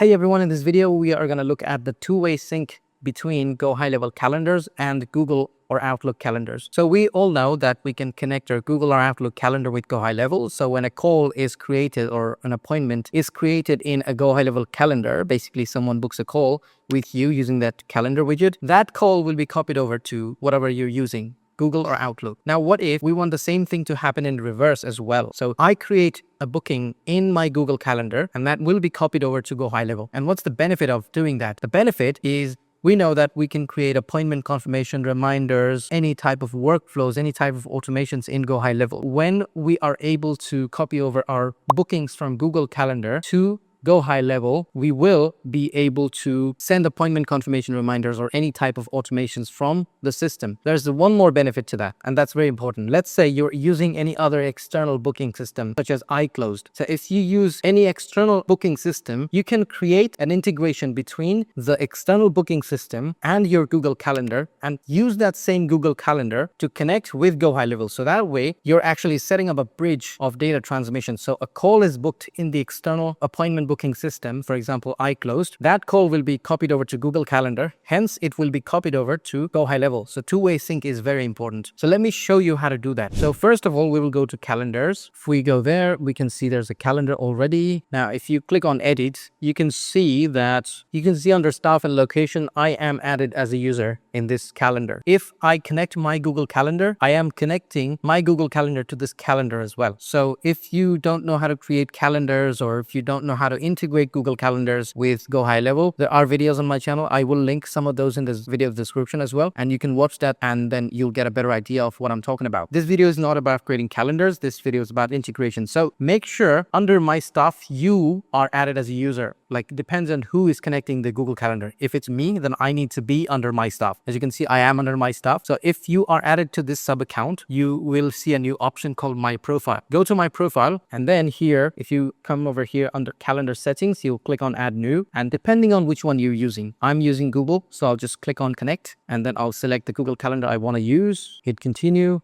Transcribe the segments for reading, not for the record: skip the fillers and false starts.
Hey everyone, in this video, we are going to look at the two-way sync between GoHighLevel calendars and Google or Outlook calendars. So we all know that we can connect our Google or Outlook calendar with GoHighLevel. So when a call is created or an appointment is created in a GoHighLevel calendar, basically someone books a call with you using that calendar widget, that call will be copied over to whatever you're using, Google or Outlook. Now, what if we want the same thing to happen in reverse as well? So I create a booking in my Google Calendar and that will be copied over to GoHighLevel. And what's the benefit of doing that? The benefit is we know that we can create appointment confirmation, reminders, any type of workflows, any type of automations in GoHighLevel. When we are able to copy over our bookings from Google Calendar to GoHighLevel, we will be able to send appointment confirmation reminders or any type of automations from the system. There's one more benefit to that, and that's very important. Let's say you're using any other external booking system, such as iClosed. So if you use any external booking system, you can create an integration between the external booking system and your Google Calendar and use that same Google Calendar to connect with GoHighLevel. So that way, you're actually setting up a bridge of data transmission. So a call is booked in the external appointment booking system, for example, iClosed, that call will be copied over to Google Calendar. Hence, it will be copied over to GoHighLevel. So two-way sync is very important. So let me show you how to do that. So first of all, we will go to calendars. If we go there, we can see there's a calendar already. Now, if you click on edit, you can see under staff and location, I am added as a user in this calendar. If I connect my Google Calendar, I am connecting my Google Calendar to this calendar as well. So if you don't know how to create calendars or if you don't know how to integrate Google Calendars with GoHighLevel, there are videos on my channel. I will link some of those in this video description as well, and you can watch that and then you'll get a better idea of what I'm talking about. This video is not about creating calendars. This video is about integration. So make sure under my stuff, you are added as a user. Like, depends on who is connecting the Google Calendar. If it's me, then I need to be under my stuff. As you can see, I am under my stuff. So if you are added to this sub account, you will see a new option called My Profile. Go to My Profile, and then here, if you come over here under Calendar Settings, you'll click on Add New. And depending on which one you're using, I'm using Google, so I'll just click on Connect, and then I'll select the Google Calendar I want to use. Hit Continue.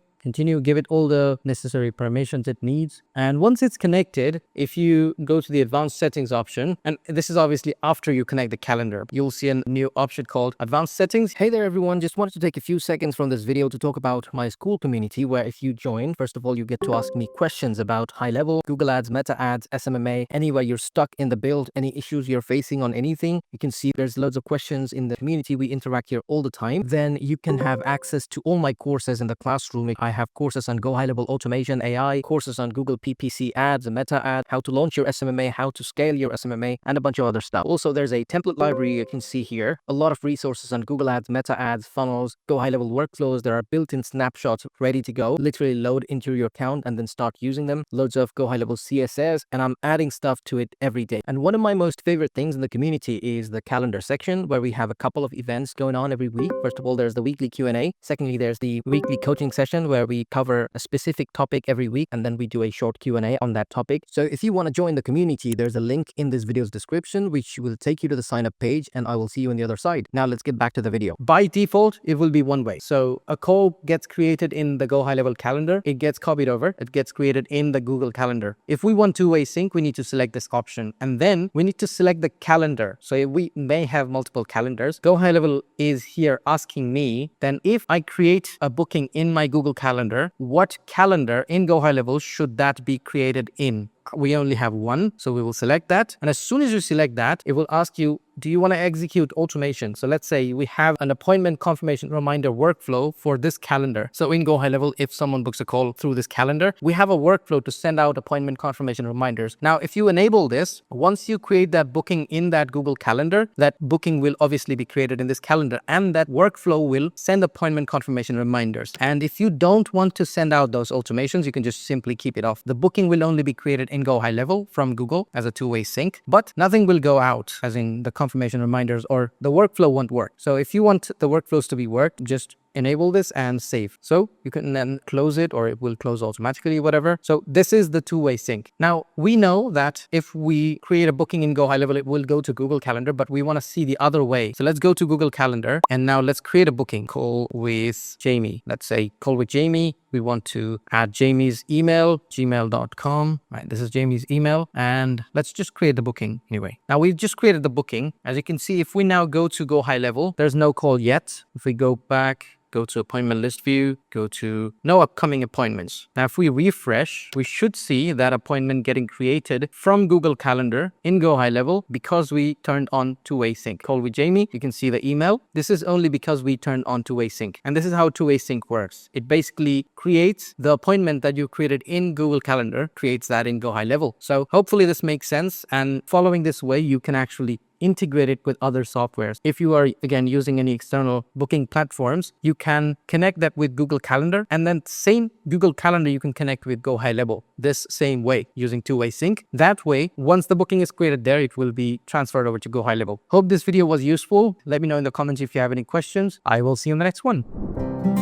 Give it all the necessary permissions it needs. And once it's connected, if you go to the advanced settings option, and this is obviously after you connect the calendar, you'll see a new option called advanced settings. Hey there, everyone. Just wanted to take a few seconds from this video to talk about my school community, where if you join, first of all, you get to ask me questions about high level, Google ads, meta ads, SMMA, anywhere you're stuck in the build, any issues you're facing on anything. You can see there's loads of questions in the community. We interact here all the time. Then you can have access to all my courses in the classroom. I have courses on GoHighLevel Automation AI, courses on Google PPC ads, and meta ad, how to launch your SMMA, how to scale your SMMA, and a bunch of other stuff. Also, there's a template library you can see here. A lot of resources on Google ads, meta ads, funnels, GoHighLevel workflows. There are built-in snapshots ready to go. Literally load into your account and then start using them. Loads of GoHighLevel CSS, and I'm adding stuff to it every day. And one of my most favorite things in the community is the calendar section, where we have a couple of events going on every week. First of all, there's the weekly Q&A. Secondly, there's the weekly coaching session where we cover a specific topic every week, and then we do a short Q&A on that topic. So if you want to join the community, there's a link in this video's description, which will take you to the sign up page, and I will see you on the other side. Now let's get back to the video. By default, it will be one way. So a call gets created in the GoHighLevel calendar. It gets copied over. It gets created in the Google Calendar. If we want two-way sync, we need to select this option, and then we need to select the calendar. So we may have multiple calendars. GoHighLevel is here asking me, then if I create a booking in my Google Calendar, what calendar in GoHighLevel should that be created in? We only have one, so we will select that. And as soon as you select that, it will ask you, do you want to execute automation? So let's say we have an appointment confirmation reminder workflow for this calendar. So in GoHighLevel, if someone books a call through this calendar, we have a workflow to send out appointment confirmation reminders. Now, if you enable this, once you create that booking in that Google Calendar, that booking will obviously be created in this calendar, and that workflow will send appointment confirmation reminders. And if you don't want to send out those automations, you can just simply keep it off. The booking will only be created in GoHighLevel from Google as a two-way sync, but nothing will go out, as in the confirmation reminders, or the workflow won't work. So if you want the workflows to be worked, just enable this and save. So you can then close it, or it will close automatically, whatever. So this is the two-way sync. Now, we know that if we create a booking in GoHighLevel, it will go to Google Calendar, but we want to see the other way. So let's go to Google Calendar, and now let's create a booking. Call with Jamie. Let's say call with Jamie. We want to add Jamie's email, gmail.com. Right, this is Jamie's email, and let's just create the booking anyway. Now we've just created the booking. As you can see, if we now go to GoHighLevel, there's no call yet. If we go back, go to appointment list view, go to no upcoming appointments. Now, if we refresh, we should see that appointment getting created from Google Calendar in GoHighLevel because we turned on two-way sync. Call with Jamie, you can see the email. This is only because we turned on two-way sync. And this is how two-way sync works. It basically creates the appointment that you created in Google Calendar, creates that in GoHighLevel. So hopefully this makes sense. And following this way, you can actually integrate it with other softwares. If you are, again, using any external booking platforms, you can connect that with Google Calendar, and then same Google Calendar you can connect with GoHighLevel this same way using two-way sync. That way, once the booking is created there, it will be transferred over to GoHighLevel. Hope this video was useful. Let me know in the comments if you have any questions. I will see you in the next one.